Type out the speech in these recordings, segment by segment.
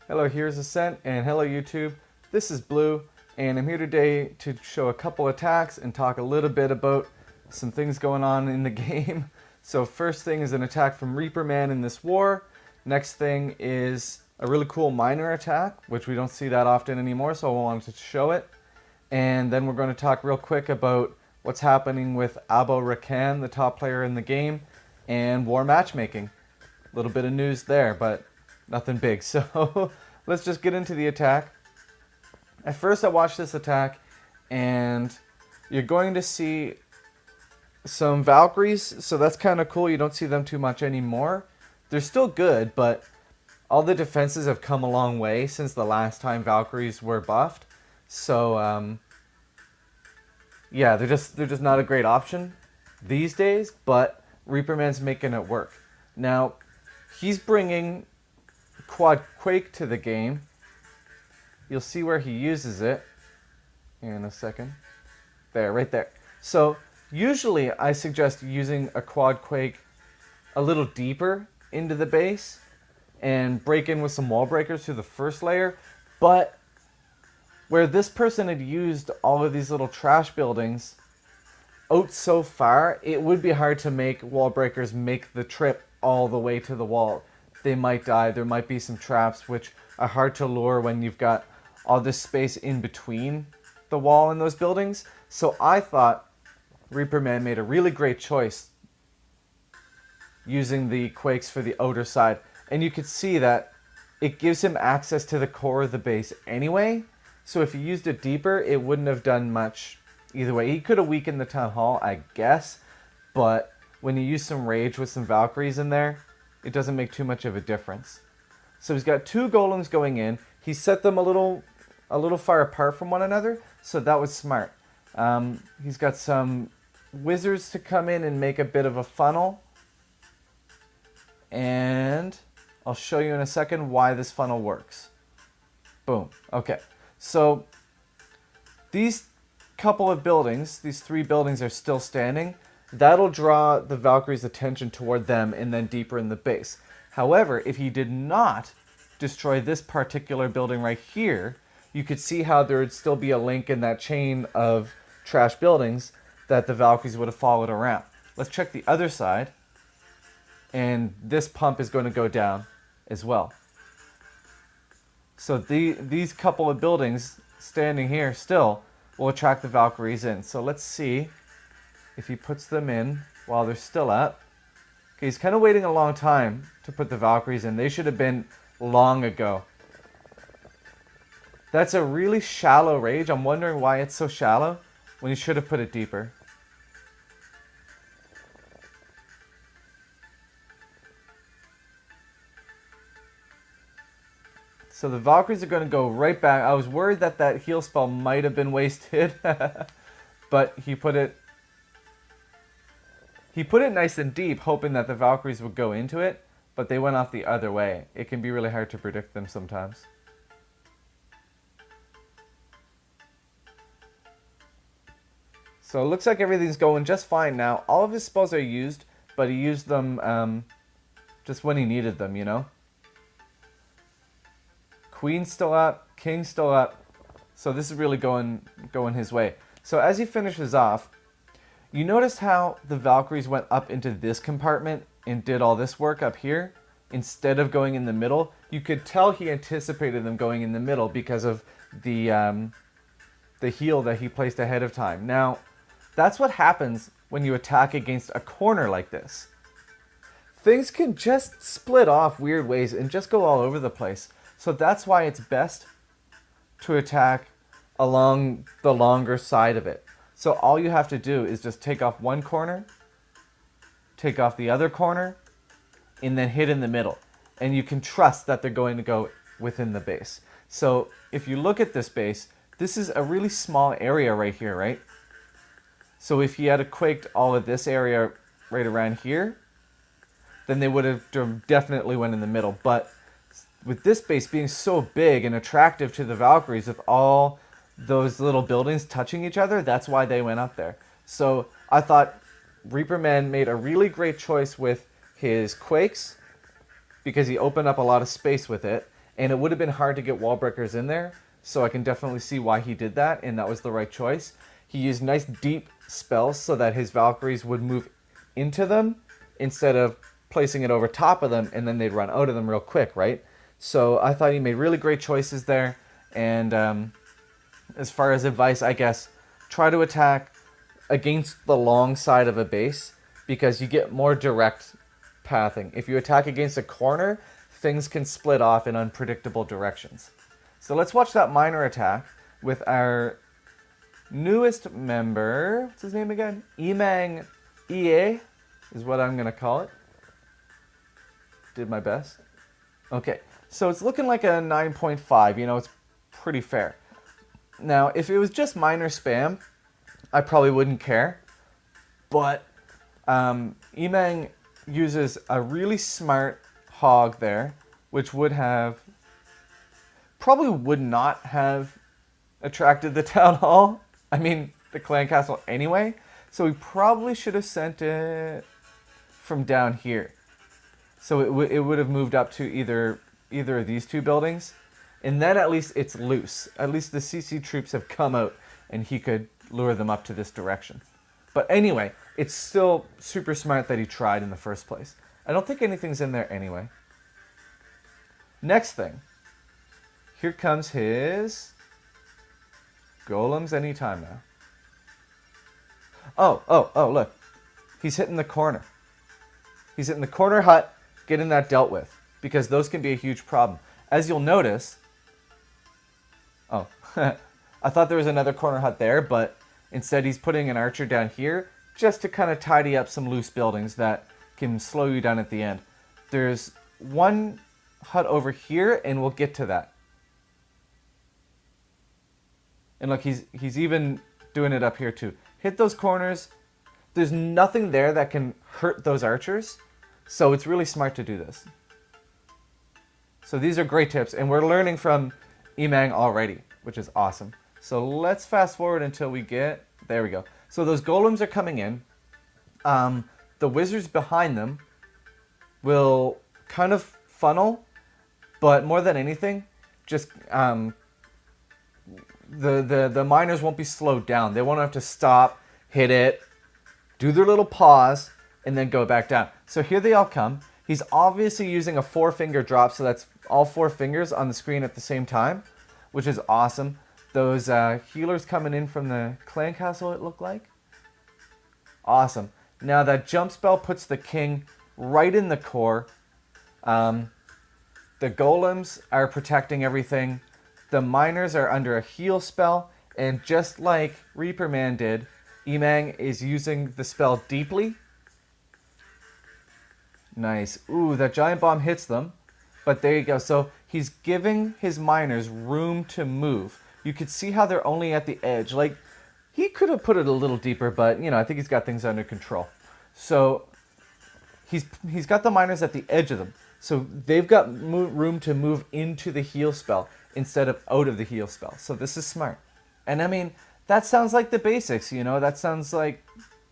Hello, here's Ascent, and hello YouTube. This is Blue, and I'm here today to show a couple attacks and talk a little bit about some things going on in the game. So first thing is an attack from Reaper Man in this war. Next thing is a really cool miner attack, which we don't see that often anymore, so I wanted to show it. And then we're going to talk real quick about what's happening with Abo Rakan, the top player in the game, and war matchmaking. A little bit of news there, but nothing big. So let's just get into the attack. At first I watched this attack and you're going to see some Valkyries, so that's kind of cool. You don't see them too much anymore. They're still good, but all the defenses have come a long way since the last time Valkyries were buffed. So yeah, they're just not a great option these days, but Reaper Man's making it work. Now, he's bringing Quad Quake to the game. You'll see where he uses it in a second. There, right there. So usually I suggest using a Quad Quake a little deeper into the base and break in with some wall breakers through the first layer. But where this person had used all of these little trash buildings out so far, it would be hard to make wall breakers make the trip all the way to the wall. They might die. There might be some traps which are hard to lure when you've got all this space in between the wall and those buildings. So I thought Reaper Man made a really great choice using the quakes for the outer side. And you could see that it gives him access to the core of the base anyway. So if he used it deeper, it wouldn't have done much either way. He could have weakened the town hall, I guess. But when you use some rage with some Valkyries in there, it doesn't make too much of a difference. So he's got two golems going in. He set them a little far apart from one another, so that was smart. He's got some wizards to come in and make a bit of a funnel. And I'll show you in a second why this funnel works. Boom. Okay. So these couple of buildings, these three buildings are still standing. That'll draw the Valkyrie's attention toward them and then deeper in the base. However, if he did not destroy this particular building right here, you could see how there would still be a link in that chain of trash buildings that the Valkyries would have followed around. Let's check the other side. And this pump is going to go down as well. So these couple of buildings standing here still will attract the Valkyries in. So let's see if he puts them in while they're still up. Okay, he's kind of waiting a long time to put the Valkyries in. They should have been long ago. That's a really shallow rage. I'm wondering why it's so shallow when he should have put it deeper. So the Valkyries are going to go right back. I was worried that that heal spell might have been wasted, but he put it nice and deep, hoping that the Valkyries would go into it, but they went off the other way. It can be really hard to predict them sometimes. So it looks like everything's going just fine now. All of his spells are used, but he used them just when he needed them, you know? Queen's still up, King's still up. So this is really going his way. So as he finishes off, you notice how the Valkyries went up into this compartment and did all this work up here instead of going in the middle. You could tell he anticipated them going in the middle because of the heal that he placed ahead of time. Now, that's what happens when you attack against a corner like this. Things can just split off weird ways and just go all over the place. So that's why it's best to attack along the longer side of it. So all you have to do is just take off one corner, take off the other corner, and then hit in the middle. And you can trust that they're going to go within the base. So if you look at this base, this is a really small area right here, right? So if he had quaked all of this area right around here, then they would have definitely went in the middle. But with this base being so big and attractive to the Valkyries with all those little buildings touching each other, that's why they went up there. So I thought Reaper Man made a really great choice with his quakes because he opened up a lot of space with it. and it would have been hard to get wall breakers in there, so I can definitely see why he did that, and that was the right choice. He used nice deep spells so that his Valkyries would move into them instead of placing it over top of them, and then they'd run out of them real quick, right? So I thought he made really great choices there, and as far as advice, I guess, try to attack against the long side of a base because you get more direct pathing. If you attack against a corner, things can split off in unpredictable directions. So let's watch that miner attack with our newest member. What's his name again? Emang EA is what I'm going to call it. Did my best. Okay, so it's looking like a 9.5. You know, it's pretty fair. Now, if it was just miner spam, I probably wouldn't care. But Emang uses a really smart hog there, which probably would not have attracted the town hall. I mean, the clan castle anyway. So we probably should have sent it from down here. So it would have moved up to either of these two buildings. And then at least it's loose. At least the CC troops have come out and he could lure them up to this direction. But anyway, it's still super smart that he tried in the first place. I don't think anything's in there anyway. Next thing. Here comes his golems anytime now. Oh, look. He's hitting the corner. He's hitting the corner hut, getting that dealt with. Because those can be a huge problem. As you'll notice... Oh, I thought there was another corner hut there, but instead he's putting an archer down here just to kind of tidy up some loose buildings that can slow you down at the end. There's one hut over here, and we'll get to that. And look, he's even doing it up here too. Hit those corners. There's nothing there that can hurt those archers, so it's really smart to do this. So these are great tips, and we're learning from Emang already, which is awesome. So let's fast forward until we get... There we go. So those golems are coming in. The wizards behind them will kind of funnel, but more than anything, just the miners won't be slowed down. They won't have to stop, hit it, do their little pause, and then go back down. So here they all come. He's obviously using a 4-finger drop, so that's all 4 fingers on the screen at the same time, which is awesome. Those healers coming in from the clan castle, it looked like. Awesome. Now that jump spell puts the king right in the core. The golems are protecting everything. The miners are under a heal spell. And just like Reaper Man did, Emang is using the spell deeply. Nice. Ooh, that giant bomb hits them. But there you go. So he's giving his miners room to move. You could see how they're only at the edge. Like, he could have put it a little deeper, but, you know, I think he's got things under control. So he's got the miners at the edge of them. So they've got room to move into the heal spell instead of out of the heal spell. So this is smart. And, I mean, that sounds like the basics, you know. That sounds like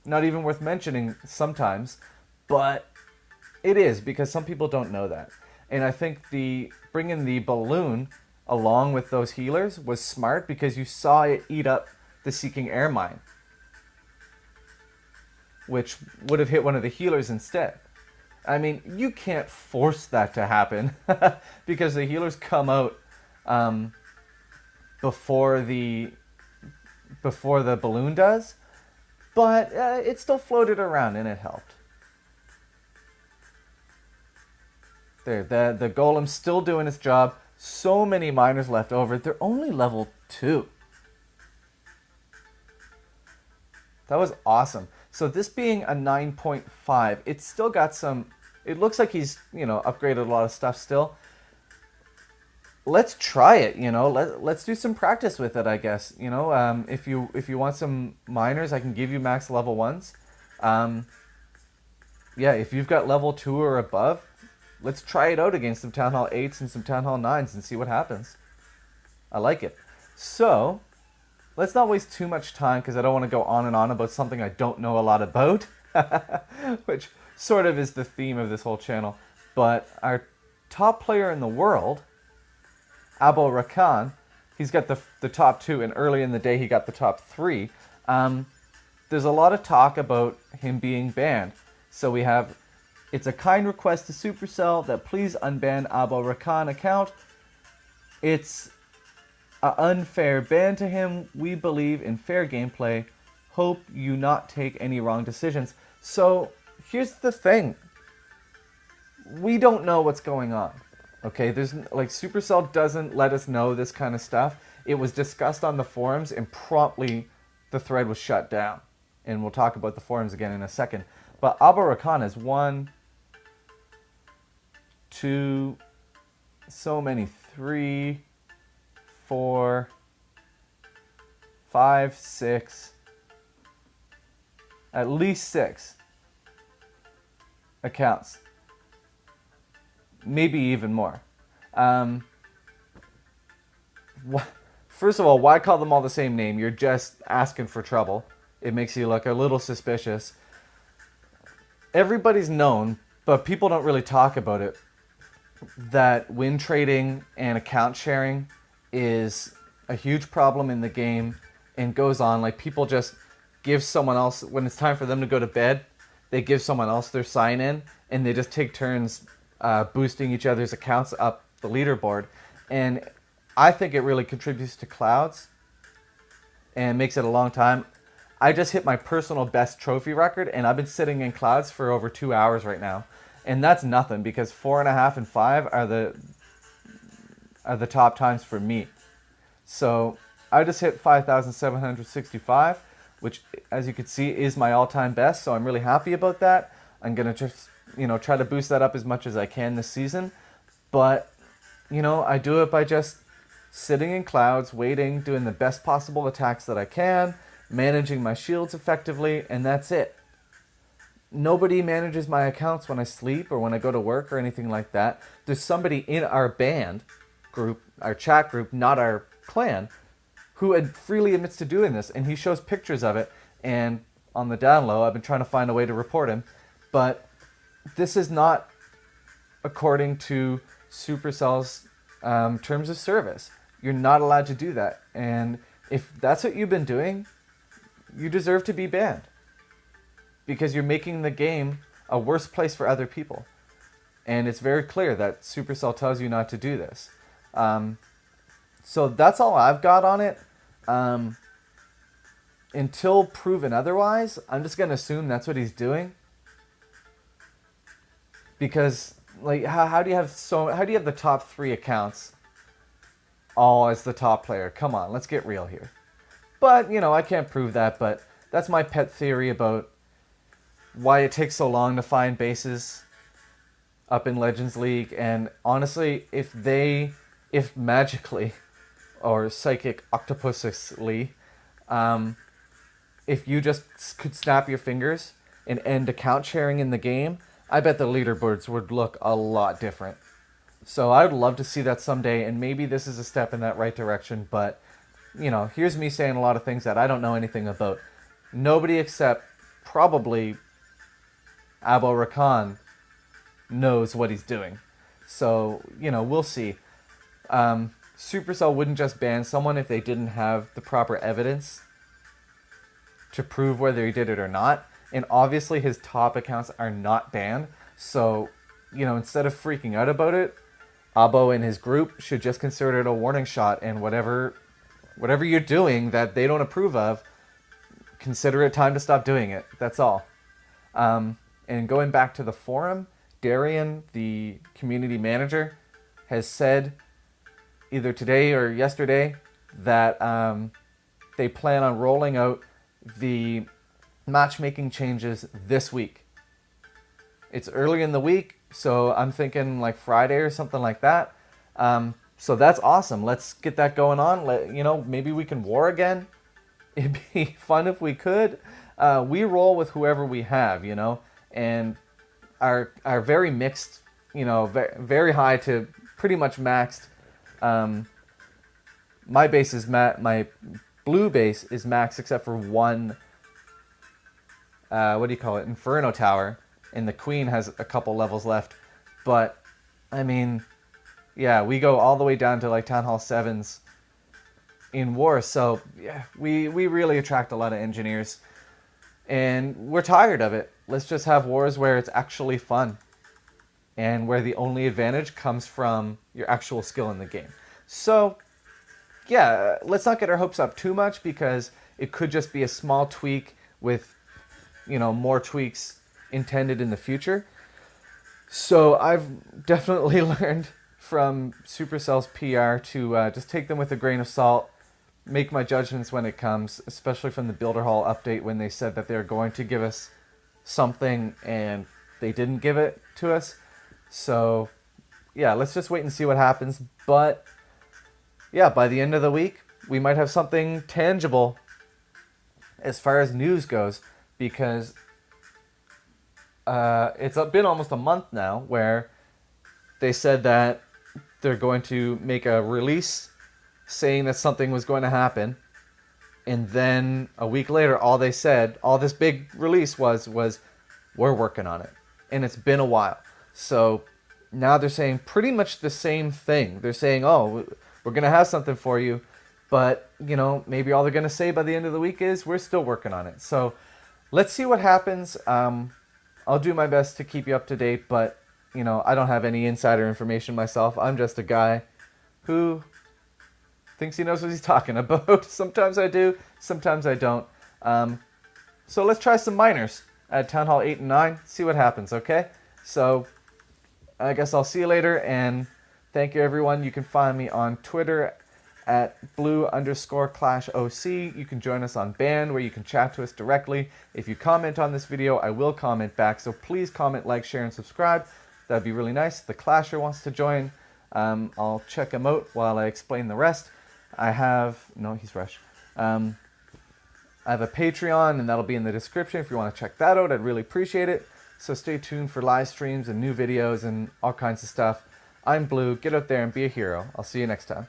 not even worth mentioning sometimes. But it is, because some people don't know that. And I think bringing the balloon along with those healers was smart because you saw it eat up the Seeking Air Mine, which would have hit one of the healers instead. I mean, you can't force that to happen because the healers come out before the balloon does, but it still floated around and it helped. There, the golem's still doing its job. So many miners left over. They're only level 2. That was awesome. So this being a 9.5, it's still got some... It looks like he's, you know, upgraded a lot of stuff still. Let's try it, you know. Let's do some practice with it, I guess. You know, if you want some miners, I can give you max level 1s. Yeah, if you've got level 2 or above, let's try it out against some Town Hall 8s and some Town Hall 9s and see what happens. I like it. So, let's not waste too much time because I don't want to go on and on about something I don't know a lot about, which sort of is the theme of this whole channel. But our top player in the world Abel Rakan, he's got the top 2, and early in the day he got the top 3. There's a lot of talk about him being banned. So we have, it's a kind request to Supercell that please unban Abel Rakan account. It's an unfair ban to him. We believe in fair gameplay. Hope you not take any wrong decisions. So here's the thing. We don't know what's going on. Okay, there's like Supercell doesn't let us know this kind of stuff. It was discussed on the forums and promptly the thread was shut down. And we'll talk about the forums again in a second. But Abel Rakan has 1, 2, so many, 3, 4, 5, 6, at least 6 accounts. Maybe even more. First of all, why call them all the same name? You're just asking for trouble. It makes you look a little suspicious. Everybody's known, but people don't really talk about it, that win trading and account sharing is a huge problem in the game and goes on. Like, people just give someone else, when it's time for them to go to bed, they give someone else their sign in and they just take turns boosting each other's accounts up the leaderboard. And I think it really contributes to clouds and makes it a long time. I just hit my personal best trophy record, and I've been sitting in clouds for over 2 hours right now. And that's nothing, because 4.5 and 5 are the top times for me. So I just hit 5,765, which, as you can see, is my all-time best. So I'm really happy about that. I'm gonna just, try to boost that up as much as I can this season. But, I do it by just sitting in clouds, waiting, doing the best possible attacks that I can, managing my shields effectively, and that's it. Nobody manages my accounts when I sleep or when I go to work or anything like that. There's somebody in our band group, our chat group, not our clan, who freely admits to doing this, and he shows pictures of it. And on the down low, I've been trying to find a way to report him, but this is not according to Supercell's terms of service. You're not allowed to do that, and if that's what you've been doing, you deserve to be banned, because you're making the game a worse place for other people. And it's very clear that Supercell tells you not to do this. So that's all I've got on it. Until proven otherwise, I'm just going to assume that's what he's doing. Because, like, how do you have the top 3 accounts all as the top player? Come on, let's get real here. But, I can't prove that, but that's my pet theory about why it takes so long to find bases up in Legends League. And honestly, if magically or psychic octopusly, if you just could snap your fingers and end account sharing in the game, I bet the leaderboards would look a lot different. So I would love to see that someday, and maybe this is a step in that right direction, but here's me saying a lot of things that I don't know anything about. Nobody except probably Abel Rakan knows what he's doing. So, we'll see. Supercell wouldn't just ban someone if they didn't have the proper evidence to prove whether he did it or not. And obviously his top accounts are not banned. So, instead of freaking out about it, Abo and his group should just consider it a warning shot, and whatever you're doing that they don't approve of, consider it time to stop doing it. That's all. And going back to the forum, Darian, the community manager, has said either today or yesterday that they plan on rolling out the matchmaking changes this week. It's early in the week, so I'm thinking like Friday or something like that. So that's awesome. Let's get that going on. Maybe we can war again. It'd be fun if we could. We roll with whoever we have, and are very mixed, very high to pretty much maxed. My base is my blue base is maxed except for one. What do you call it? Inferno tower, and the queen has a couple levels left. But I mean, Yeah, we go all the way down to like Town Hall 7s in wars. So yeah, we really attract a lot of engineers, and we're tired of it. Let's just have wars where it's actually fun, and where the only advantage comes from your actual skill in the game. So yeah, let's not get our hopes up too much, because it could just be a small tweak with, more tweaks intended in the future. So I've definitely learned from Supercell's PR to just take them with a grain of salt, make my judgments when it comes, especially from the Builder Hall update when they said that they're going to give us something and they didn't give it to us. So yeah, let's just wait and see what happens. But yeah, by the end of the week, we might have something tangible as far as news goes, because it's been almost a month now where they said that they're going to make a release saying that something was going to happen, and then a week later, all they said, all this big release was we're working on it, and it's been a while. So now they're saying pretty much the same thing. They're saying, oh, we're going to have something for you, but maybe all they're going to say by the end of the week is we're still working on it. So let's see what happens. I'll do my best to keep you up to date, but I don't have any insider information myself. I'm just a guy who thinks he knows what he's talking about. Sometimes I do, sometimes I don't. So let's try some minors at Town Hall 8 and 9, see what happens, okay? So I guess I'll see you later, and thank you, everyone. You can find me on Twitter at blue_clash OC. You can join us on Band, where you can chat to us directly. If you comment on this video, I will comment back, so please comment, like, share, and subscribe. That'd be really nice. The Clasher wants to join. I'll check him out while I explain the rest. He's Rush. I have a Patreon, and that'll be in the description if you want to check that out. I'd really appreciate it. So stay tuned for live streams and new videos and all kinds of stuff. I'm Blue. Get out there and be a hero. I'll see you next time.